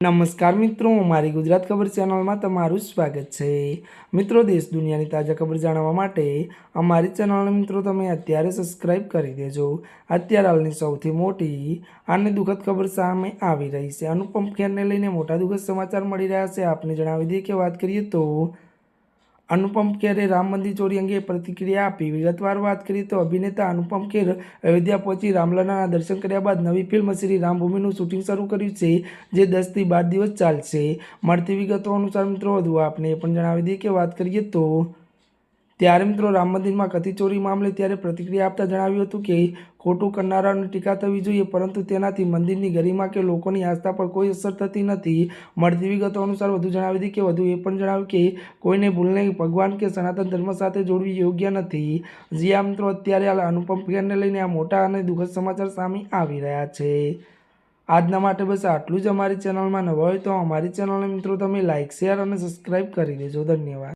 નમસ્કાર મિત્રો, મારી ગુજરાત ખબર ચેનલમાં તમારું સ્વાગત છે। મિત્રો, દેશ દુનિયાની તાજા ખબર જાણવા માટે અમારી ચેનલને મિત્રો તમે અત્યારે સબસ્ક્રાઇબ કરી દેજો। અત્યારે હાલની સૌથી મોટી અને દુઃખદ ખબર સામે આવી રહી છે। અનુપમ ખેરને લઈને મોટા દુઃખદ સમાચાર મળી રહ્યા છે। આપને જણાવી દઈએ કે વાત કરીએ તો અનુપમ ખેરે રામ મંદિર ચોરી અંગે પ્રતિક્રિયા આપી। વિગતવાર વાત કરીએ તો અભિનેતા અનુપમ ખેર અયોધ્યા પહોંચી રામલલાના દર્શન કર્યા બાદ નવી ફિલ્મ શ્રી રામભૂમિનું શૂટિંગ શરૂ કર્યું છે, જે 10 થી 12 દિવસ ચાલશે। મળતી વિગતો અનુસાર મિત્રો વધુ આપને એ પણ જણાવી દઈએ કે વાત કરીએ તો ત્યારે મિત્રો રામ મંદિરમાં કથિત ચોરી મામલે ત્યારે પ્રતિક્રિયા આપતા જણાવ્યું હતું કે ખોટું કરનારાઓની ટીકા થવી જોઈએ, પરંતુ તેનાથી મંદિરની ગરિમા કે લોકોની આસ્થા પર કોઈ અસર થતી નથી। મળતી વિગતો અનુસાર વધુ જણાવી દઈએ કે વધુ એ પણ જણાવ્યું કે કોઈને ભૂલને ભગવાન કે સનાતન ધર્મ સાથે જોડવી યોગ્ય નથી। જી આ મિત્રો, અત્યારે હાલ અનુપમ ખેરને લઈને આ મોટા અને દુઃખદ સમાચાર સામે આવી રહ્યા છે। આજના માટે બસ આટલું જ। અમારી ચેનલમાં નવા હોય તો અમારી ચેનલને મિત્રો તમે લાઇક, શેર અને સબસ્ક્રાઇબ કરી દેજો। ધન્યવાદ।